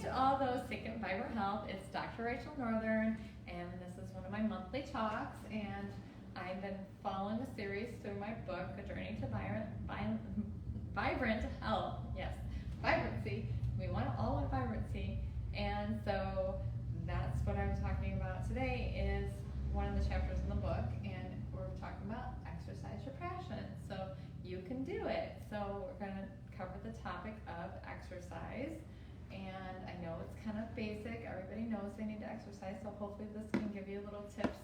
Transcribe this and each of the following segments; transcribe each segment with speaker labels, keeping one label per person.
Speaker 1: to all those sick and vibrant health. It's Dr. Rachel Northern, and this is one of my monthly talks. And I've been following a series through my book, A Journey to Vibrant Health. Yes, vibrancy. We want all in vibrancy, and so that's what I'm talking about today. Is one of the chapters in the book, and we're talking about exercise your passion. So you can do it. So we're going to cover the topic of exercise. And I know it's kind of basic. Everybody knows they need to exercise, so hopefully this can give you little tips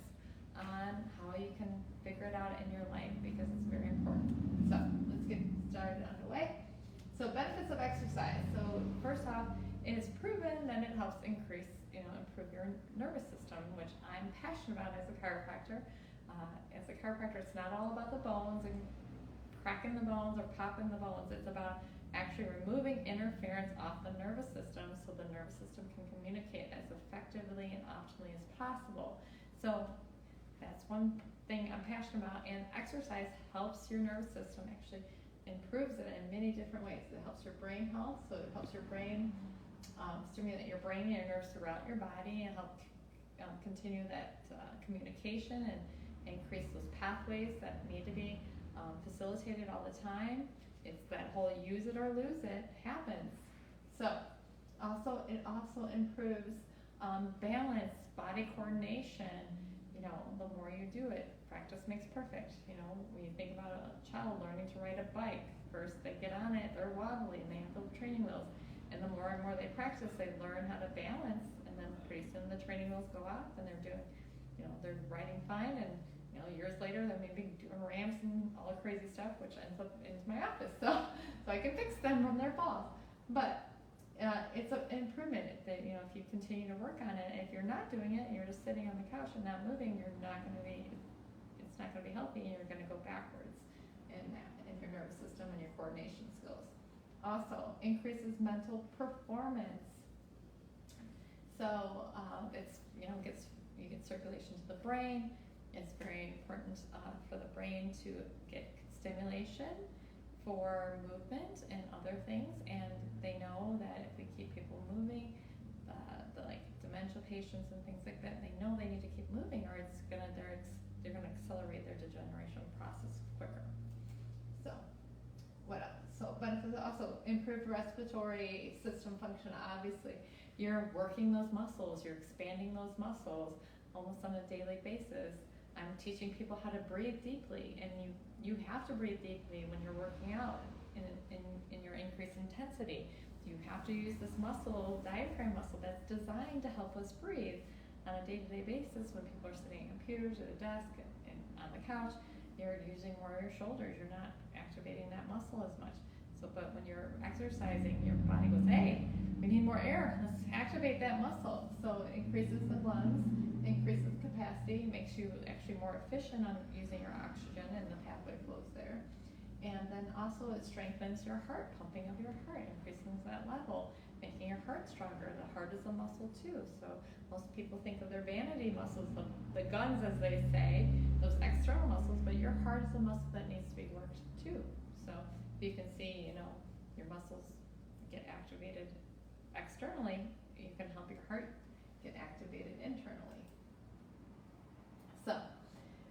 Speaker 1: on how you can figure it out in your life, because it's very important. So let's get started underway. So benefits of exercise. So first off, it is proven that it helps improve your nervous system, which I'm passionate about as a chiropractor. As a chiropractor, it's not all about the bones and cracking the bones or popping the bones. It's about actually removing interference off the nervous system so the nervous system can communicate as effectively and optimally as possible. So that's one thing I'm passionate about, and exercise helps your nervous system, actually improves it in many different ways. It helps your brain health, so it helps your brain stimulate your brain and your nerves throughout your body and help continue that communication and increase those pathways that need to be facilitated all the time. It's that whole use it or lose it happens. So it also improves balance, body coordination. You know, the more you do it, practice makes perfect. You know, when you think about a child learning to ride a bike, first they get on it, they're wobbly, and they have the training wheels. And the more and more they practice, they learn how to balance, and then pretty soon the training wheels go off, and they're riding fine, and years later they may be doing ramps and all the crazy stuff, which ends up into my office. So I can fix them from their falls. But it's an improvement that if you continue to work on it. If you're not doing it, and you're just sitting on the couch and not moving, it's not going to be healthy, and you're going to go backwards in your nervous system and your coordination skills. Also increases mental performance. So you get circulation to the brain. It's very important for the brain to get stimulation for movement and other things, and they know that if we keep people moving, like dementia patients and things like that, they know they need to keep moving, or they're gonna accelerate their degeneration process quicker. So what else? So benefits also improved respiratory system function. Obviously, you're working those muscles, you're expanding those muscles almost on a daily basis. I'm teaching people how to breathe deeply, and you have to breathe deeply when you're working out in your increased intensity. You have to use this muscle, diaphragm muscle, that's designed to help us breathe on a day-to-day basis. When people are sitting at computers, at a desk, and on the couch, you're using more of your shoulders. You're not activating that muscle as much. But when you're exercising, your body goes, hey, we need more air. Let's activate that muscle. So it increases the lungs, increases capacity, makes you actually more efficient on using your oxygen and the pathway flows there. And then also it strengthens your heart, pumping of your heart, increasing that level, making your heart stronger. The heart is a muscle too. So most people think of their vanity muscles, the guns as they say, those external muscles, but your heart is a muscle that needs to be worked too. So you can see, your muscles get activated externally, you can help your heart get activated internally. So,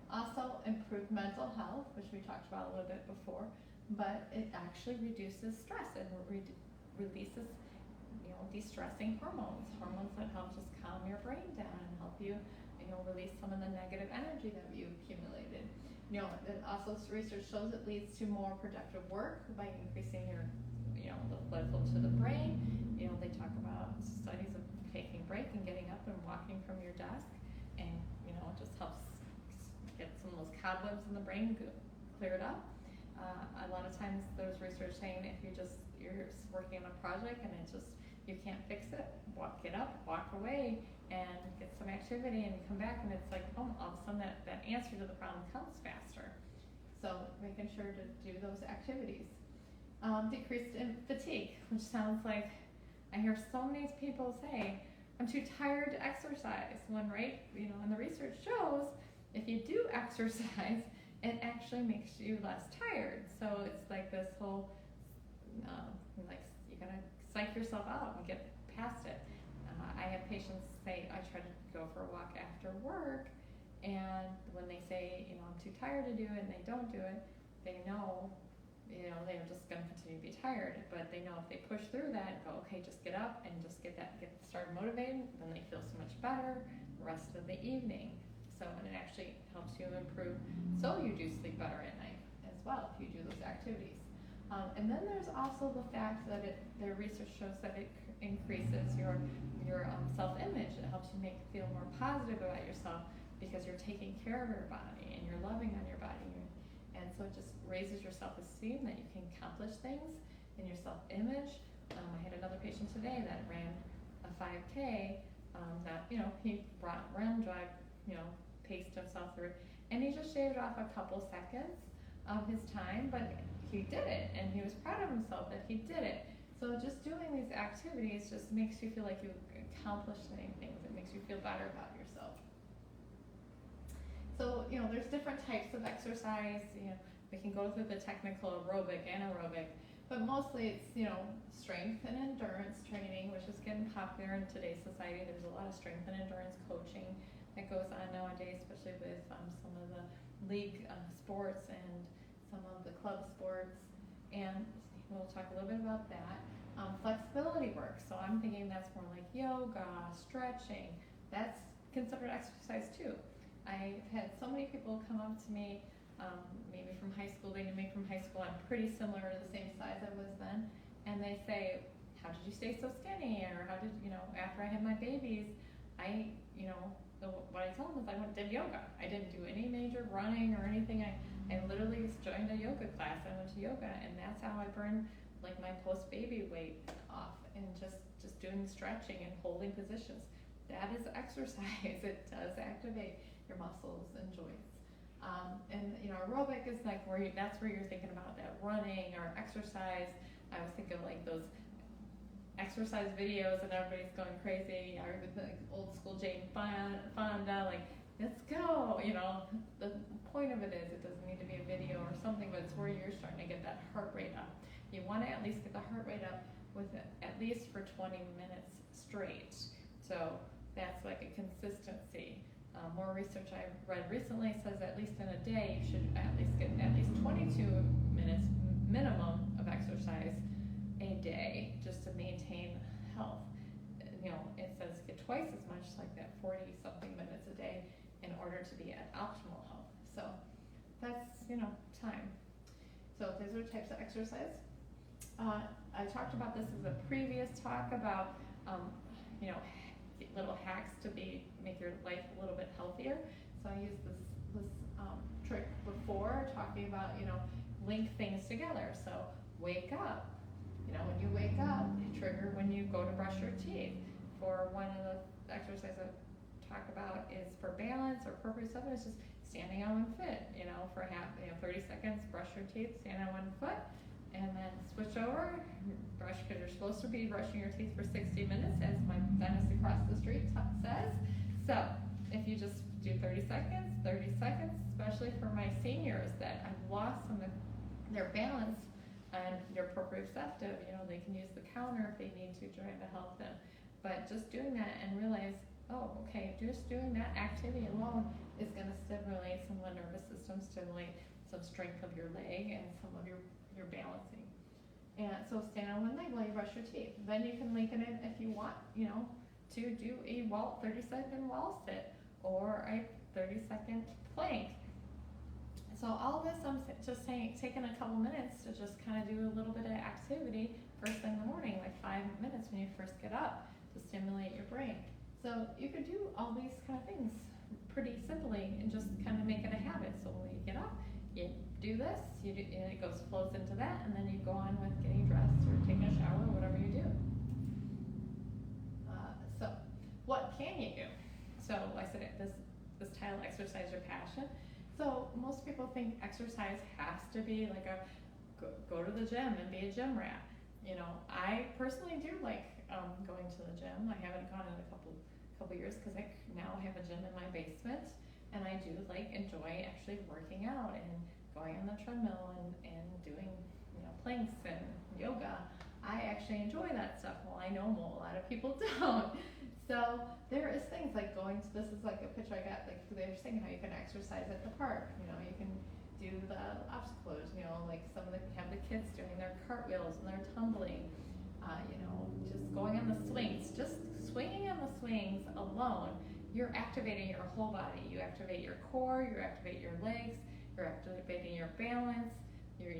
Speaker 1: also improved mental health, which we talked about a little bit before, but it actually reduces stress and releases, de-stressing hormones that help just calm your brain down and help you, release some of the negative energy that you accumulated. And also research shows it leads to more productive work by increasing the blood flow to the brain. They talk about studies of taking a break and getting up and walking from your desk, and it just helps get some of those cobwebs in the brain cleared up. A lot of times there's research saying if you're working on a project and you can't fix it, get up, walk away, and get some activity, and you come back and it's like, oh, all of a sudden that answer to the problem comes faster. So making sure to do those activities. Decreased in fatigue, which sounds like I hear so many people say, I'm too tired to exercise, when and the research shows if you do exercise, it actually makes you less tired. So it's like this whole, you gotta psych yourself out and get past it. I have patients say, I try to go for a walk after work, and when they say, I'm too tired to do it, and they don't do it, they know, they're just going to continue to be tired. But they know if they push through that and go, okay, just get up and just get started motivated, then they feel so much better the rest of the evening. So, and it actually helps you improve, so you do sleep better at night as well if you do those activities. And then there's also the fact that their research shows that it increases your self-image. It helps you feel more positive about yourself because you're taking care of your body and you're loving on your body. And so it just raises your self-esteem that you can accomplish things in your self-image. I had another patient today that ran a 5K, he ran, drive, paced himself through, and he just shaved off a couple seconds of his time, but he did it, and he was proud of himself that he did it. So just doing these activities just makes you feel like you accomplished things. It makes you feel better about yourself. So, there's different types of exercise. We can go through the technical aerobic, anaerobic, but mostly it's, strength and endurance training, which is getting popular in today's society. There's a lot of strength and endurance coaching that goes on nowadays, especially with some of the league sports and some of the club sports, and we'll talk a little bit about that. Flexibility work, so I'm thinking that's more like yoga, stretching. That's considered exercise too. I've had so many people come up to me, maybe from high school. They knew me from high school. I'm pretty similar to the same size I was then, and they say, how did you stay so skinny? Or how did, after I had my babies, what I tell them is I went and did yoga. I didn't do any major running or anything. I literally joined a yoga class. I went to yoga, and that's how I burned like my post-baby weight off, and just doing stretching and holding positions. That is exercise. It does activate your muscles and joints. And aerobic is like that's where you're thinking about that running or exercise. I was thinking of like those exercise videos and everybody's going crazy. I remember like old school Jane Fonda, like, let's go. The point of it is it doesn't need to be a video or something, but it's where you're starting to get that heart rate up. You want to at least get the heart rate up with at least for 20 minutes straight. So that's like a consistency. More research I read recently says at least in a day you should at least get at least 22 minutes minimum of exercise a day just to maintain health. It says get twice as much, like that 40 something minutes a day in order to be at optimal health. So that's, time. So those are types of exercise. I talked about this as a previous talk about, little hacks to make your life a little bit healthier. So I used this trick before, talking about, link things together. So wake up. When you wake up, trigger when you go to brush your teeth. For one of the exercises I talk about is for balance or proprioception, it's just standing on one foot, for 30 seconds, brush your teeth, stand on one foot, and then switch over, brush, because you're supposed to be brushing your teeth for 60 minutes, as my dentist across the street says. So if you just do 30 seconds, especially for my seniors that I've lost some of their balance and their proprioceptive, they can use the counter if they need to try to help them. But just doing that and realize, oh, okay, just doing that activity alone is going to stimulate some of the nervous system, stimulate some strength of your leg and some of your balancing. And so stand on one leg while you brush your teeth. Then you can link it in if you want, to do a 30-second wall sit or a 30-second plank. So all this, I'm just saying, taking a couple minutes to just kind of do a little bit of activity first thing in the morning, like 5 minutes when you first get up, to stimulate your brain. So you could do all these kind of things pretty simply and just kind of make it a habit. So when you get up, you do this, and it flows into that, and then you go on with getting dressed or taking a shower or whatever you do. So what can you do? So like I said, this title, Exercise Your Passion. So most people think exercise has to be like go to the gym and be a gym rat. I personally do like going to the gym. I haven't gone in a couple years because I now have a gym in my basement, and I do enjoy actually working out and going on the treadmill and doing planks and yoga. I actually enjoy that stuff. Well, I know a lot of people don't. So there is things like going to, this is like a picture I got, like they were saying how you can exercise at the park. You can do the obstacles, like some of the, have the kids doing their cartwheels and their tumbling, just going on the swings, just swinging on the swings alone. You're activating your whole body. You activate your core, you activate your legs, you're activating your balance. You're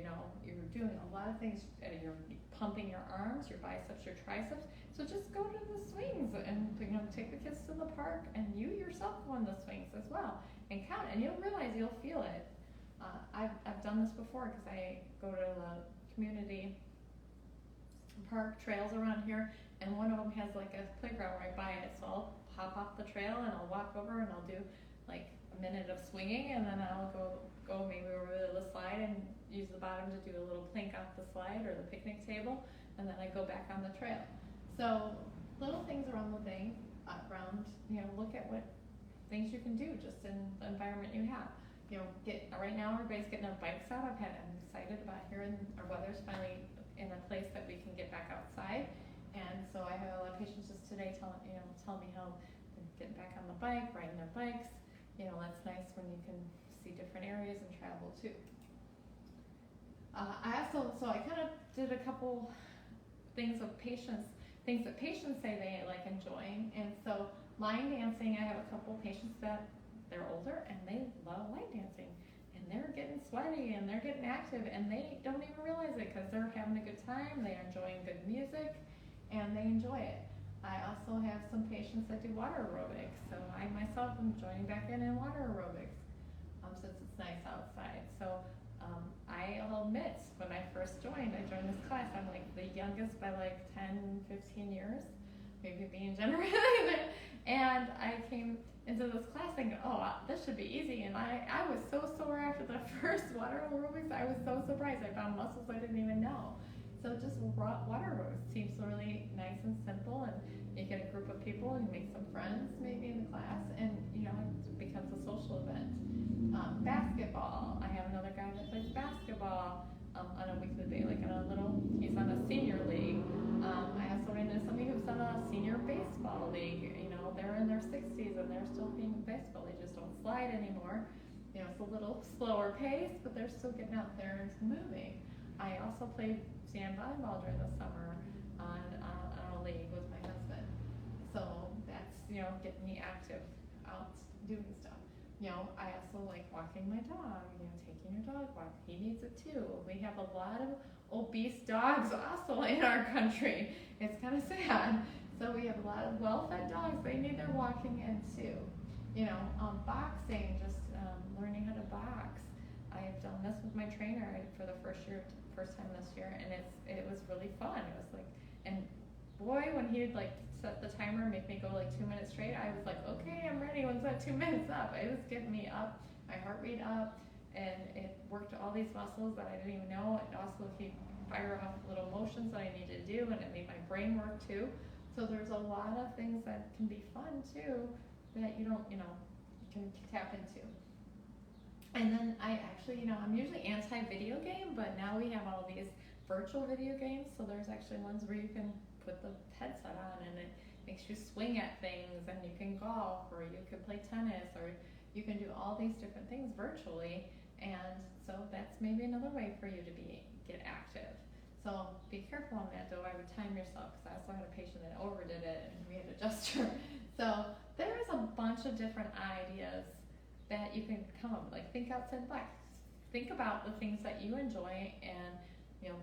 Speaker 1: doing a lot of things. You're pumping your arms, your biceps, your triceps. So just go to the swings and take the kids to the park, and you yourself go on the swings as well, and count. And you'll realize, you'll feel it. I've done this before because I go to the community park trails around here, and one of them has like a playground right by it. So I'll hop off the trail and I'll walk over and I'll do like a minute of swinging, and then I'll go maybe over the slide and use the bottom to do a little plank off the slide or the picnic table, and then I go back on the trail. So little things around the thing, look at what things you can do just in the environment you have. Right now everybody's getting their bikes out. I'm excited about hearing our weather's finally in a place that we can get back outside. And so I have a lot of patients just today tell me how they're getting back on the bike, riding their bikes. That's nice when you can see different areas and travel too. I kind of did a couple things that patients say they like enjoying. And so line dancing, I have a couple patients that they're older and they love line dancing, and they're getting sweaty and they're getting active, and they don't even realize it because they're having a good time, they're enjoying good music, and they enjoy it. I also have some patients that do water aerobics, so I myself am joining back in water aerobics since it's nice outside. So I'll admit, when I first joined this class, I'm like the youngest by like 10, 15 years, maybe being generous. And I came into this class thinking, oh, this should be easy. And I was so sore after the first water aerobics. I was so surprised. I found muscles I didn't even know. So just water aerobics seems really nice and simple, and you get a group of people and you make some friends maybe in the class, and it becomes a social event. Basketball. I have another guy that plays basketball on a weekly day, he's on a senior league. I also ran into somebody who's on a senior baseball league. They're in their 60s and they're still playing baseball. They just don't slide anymore. It's a little slower pace, but they're still getting out there and moving. I also played sand volleyball during the summer on a league with my husband. So that's, getting me active, out doing stuff. I also like walking my dog, taking your dog walk. He needs it too. We have a lot of obese dogs also in our country. It's kind of sad. So we have a lot of well-fed dogs. They need their walking in too. Boxing, just learning how to box. I've done this with my trainer for the first time this year, and it was really fun. It was like, and boy, when he'd like set the timer and make me go like 2 minutes straight, I was like, okay, I'm ready. When's that 2 minutes up? It was getting me up, my heart rate up, and it worked all these muscles that I didn't even know. It also, he fire off little motions that I needed to do, and it made my brain work too. So there's a lot of things that can be fun too that you can tap into. And then I actually, I'm usually anti-video game, but now we have all these virtual video games. So there's actually ones where you can put the headset on and it makes you swing at things, and you can golf, or you can play tennis, or you can do all these different things virtually. And so that's maybe another way for you to get active. So be careful on that though. I would time yourself, because I also had a patient that overdid it and we had to adjust her. So there is a bunch of different ideas that you can come up with. Like, think outside the box. Think about the things that you enjoy, and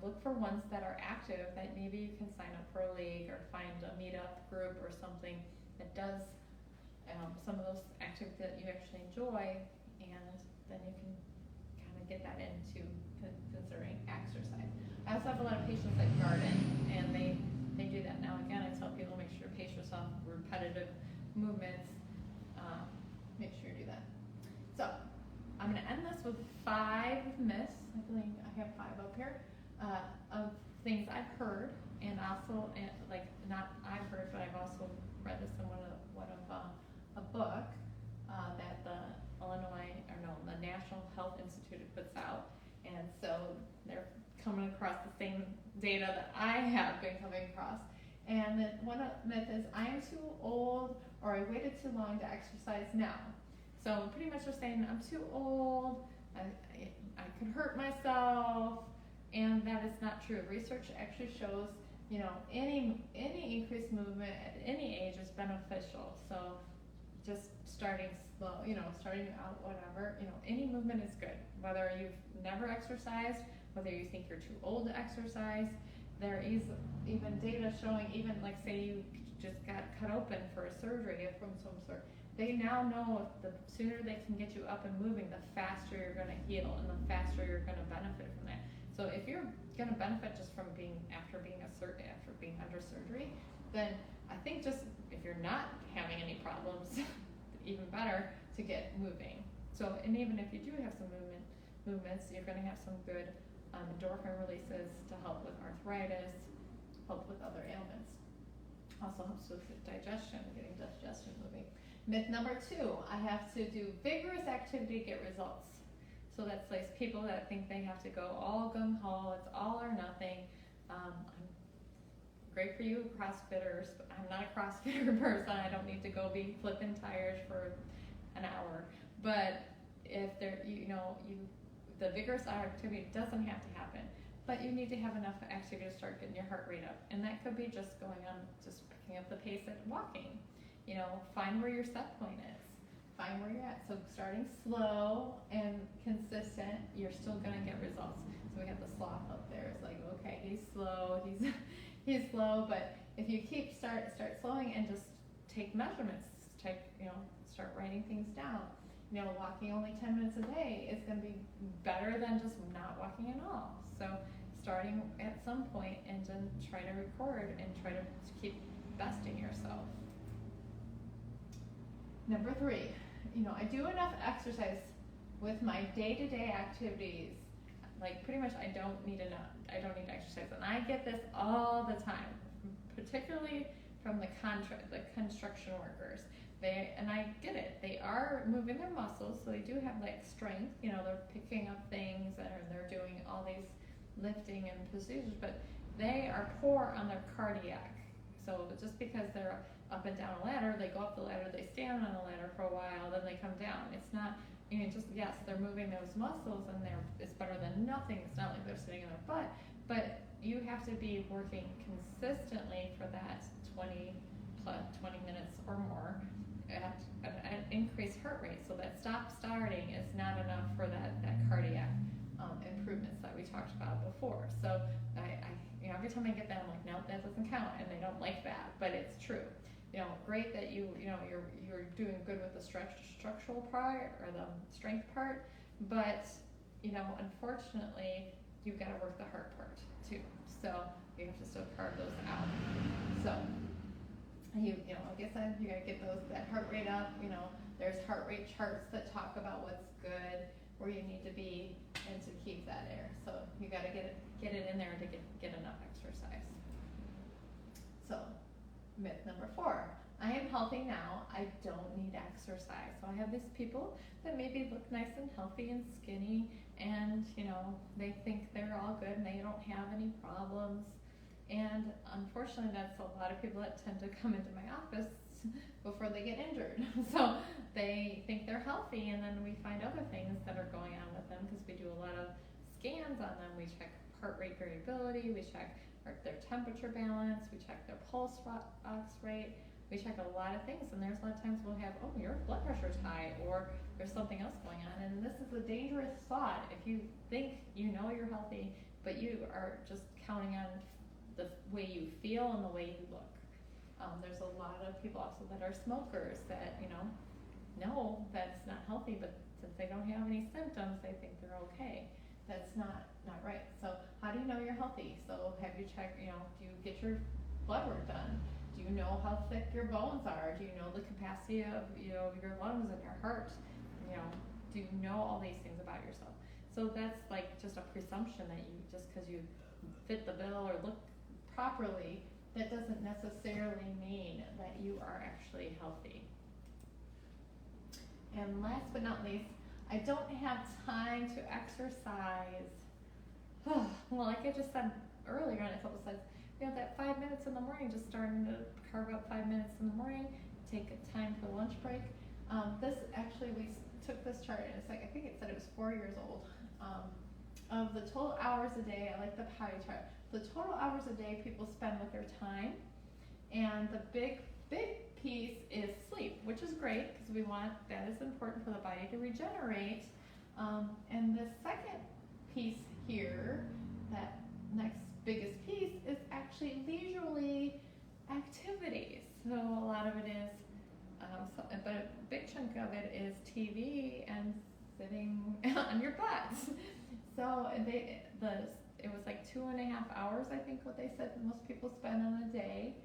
Speaker 1: look for ones that are active that maybe you can sign up for a league or find a meetup group or something that does some of those activities that you actually enjoy, and then you can kind of get that into considering exercise. I also have a lot of patients that garden, and they do that. Now again, I tell people, make sure you pace yourself, repetitive movements, make sure you do that. So I'm going to end this with 5 myths. I believe I have 5 up here of things I've heard, and also not I've heard, but I've also read this in a book that the National Health Institute puts out. And so they're coming across the same data that I have been coming across. And then one myth is, I'm too old, or I waited too long to exercise now. So pretty much they're saying, I'm too old, I could hurt myself, and that is not true. Research actually shows, any increased movement at any age is beneficial. So just starting slow, starting out whatever, any movement is good. Whether you've never exercised, whether you think you're too old to exercise, there is even data showing, even like say you just got cut open for a surgery from some sort, they now know the sooner they can get you up and moving, the faster you're going to heal and the faster you're going to benefit from that. So if you're going to benefit just from after being under surgery, then I think just if you're not having any problems, even better to get moving. So, and even if you do have some movements, you're going to have some good endorphin releases to help with arthritis, help with other ailments. Also helps with digestion, getting digestion moving. Myth number 2, I have to do vigorous activity to get results. So that's like people that think they have to go all gung-ho, it's all or nothing. Great for you CrossFitters, but I'm not a CrossFitter person. I don't need to go be flipping tires for an hour. But if the vigorous activity doesn't have to happen, but you need to have enough activity to start getting your heart rate up. And that could be just going on, just picking up the pace at walking. Find where your set point is. Find where you're at. So starting slow and consistent, you're still gonna get results. So we have the sloth up there. It's like, okay, he's slow, he's slow, but if you start slowing and just take measurements, start writing things down. Walking only 10 minutes a day is going to be better than just not walking at all. So starting at some point and then try to record and try to keep besting yourself. Number 3, I do enough exercise with my day-to-day activities. Like pretty much I don't need exercise. And I get this all the time, particularly from the construction workers. And I get it. They are moving their muscles, so they do have like strength. They're picking up things and they're doing all these lifting and procedures, but they are poor on their cardiac. So just because they're up and down a ladder, they go up the ladder, they stand on the ladder for a while, then they come down. It's not, yes, they're moving those muscles and it's better than nothing. It's not like they're sitting in their butt, but you have to be working consistently for that 20 minutes or more at an increased heart rate. So that starting is not enough for that cardiac improvements that we talked about before. So I every time I get that, I'm like, no, that doesn't count, and they don't like that, but it's true. Great that you're doing good with the structural part or the strength part, but unfortunately you've got to work the heart part too. So you have to still carve those out. So you gotta get that heart rate up. There's heart rate charts that talk about what's good, where you need to be, and to keep that there. So you gotta get it in there to get enough exercise. So myth number 4, I am healthy now, I don't need exercise. So I have these people that maybe look nice and healthy and skinny, and they think they're all good and they don't have any problems. And unfortunately, that's a lot of people that tend to come into my office before they get injured. So they think they're healthy, and then we find other things that are going on with them because we do a lot of scans on them. We check heart rate variability, we check their temperature balance, we check their pulse ox rate, we check a lot of things, and there's a lot of times we'll have, your blood pressure's high, or there's something else going on. And this is a dangerous thought. If you think you're healthy, but you are just counting on the way you feel and the way you look. There's a lot of people also that are smokers that know that's not healthy, but since they don't have any symptoms, they think they're okay. That's not right. So how do you know you're healthy? So have you checked, do you get your blood work done? Do you know how thick your bones are? Do you know the capacity of your lungs and your heart? Do you know all these things about yourself? So that's like just a presumption that just because you fit the bill or look properly, that doesn't necessarily mean that you are actually healthy. And last but not least, I don't have time to exercise. Well, like I just said earlier in a couple slides, that 5 minutes in the morning, just starting to carve up 5 minutes in the morning, take a time for lunch break. This actually, we took this chart and it's like, I think it said it was 4 years old. Of the total hours a day, I like the pie chart, the total hours a day people spend with their time, and the big piece is sleep, which is great because that is important for the body to regenerate. And the second piece here, that next biggest piece, is actually leisurely activities. So a lot of it is, but a big chunk of it is TV and sitting on your butts. So it was like 2.5 hours, I think, what they said most people spend on a day.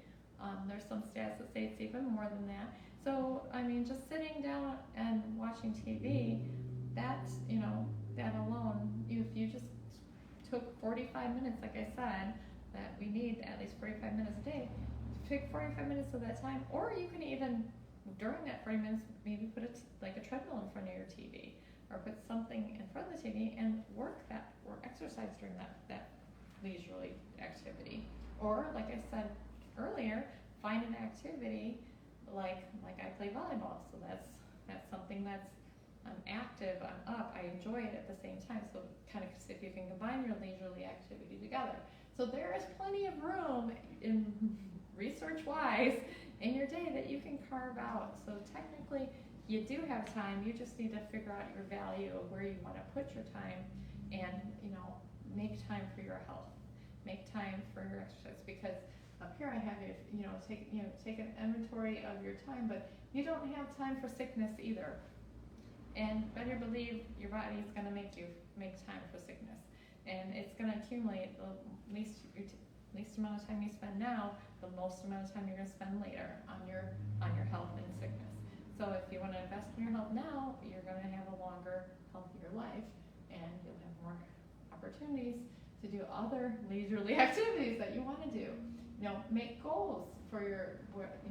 Speaker 1: There's some stats that say it's even more than that. So, I mean, just sitting down and watching TV, that's, that alone, if you just took 45 minutes, like I said, that we need at least 45 minutes a day, pick 45 minutes of that time, or you can even, during that 40 minutes, maybe put like a treadmill in front of your TV, or put something in front of the TV and work or exercise during that leisurely activity. Or, like I said earlier, find an activity like I play volleyball, so that's something that's, I'm active, I'm up, I enjoy it at the same time, so kind of see if you can combine your leisurely activity together. So there is plenty of room, in research-wise, in your day that you can carve out. So technically, you do have time, you just need to figure out your value of where you want to put your time, and make time for your health, make time for your exercise, because up here I have you, take an inventory of your time, but you don't have time for sickness either. And better believe your body is going to make you make time for sickness, and it's going to accumulate. The least amount of time you spend now, the most amount of time you're going to spend later on your health and sickness. So if you want to invest in your health now, you're going to have a longer, healthier life, and you'll have more opportunities to do other leisurely activities that you want to do. Make goals for what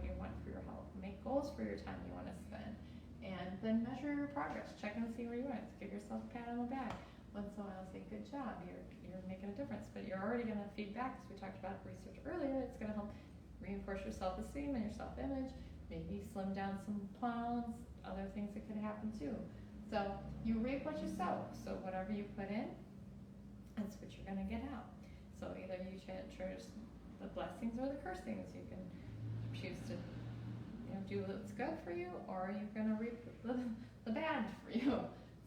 Speaker 1: you want for your health. Make goals for your time you want to spend, and then measure your progress. Check and see where you are. Give yourself a pat on the back once in a while. Say, good job, you're making a difference. But you're already going to feedback, because we talked about research earlier. It's going to help reinforce your self-esteem and your self-image. Maybe slim down some pounds, other things that could happen too. So you reap what you sow. So whatever you put in, that's what you're going to get out. So either you choose the blessings or the cursings. You can choose to do what's good for you, or you're going to reap the bad for you.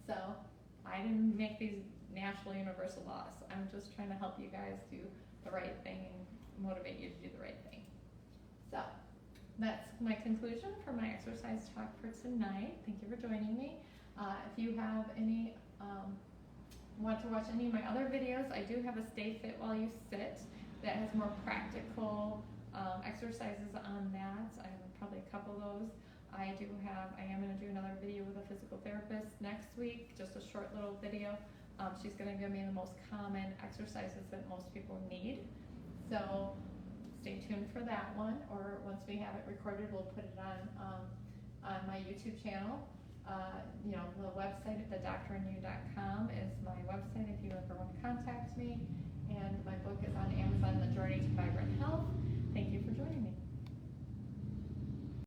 Speaker 1: So I didn't make these natural universal laws. I'm just trying to help you guys do the right thing and motivate you to do the right thing. So that's my conclusion for my exercise talk for tonight. Thank you for joining me. If you have any, want to watch any of my other videos, I do have a Stay Fit While You Sit that has more practical exercises on that. I have probably a couple of those. I am going to do another video with a physical therapist next week, just a short little video. She's going to give me the most common exercises that most people need. So stay tuned for that one, or once we have it recorded, we'll put it on my YouTube channel. The website at thedoctorandyou.com is my website if you ever want to contact me, and my book is on Amazon, The Journey to Vibrant Health. Thank you for joining me.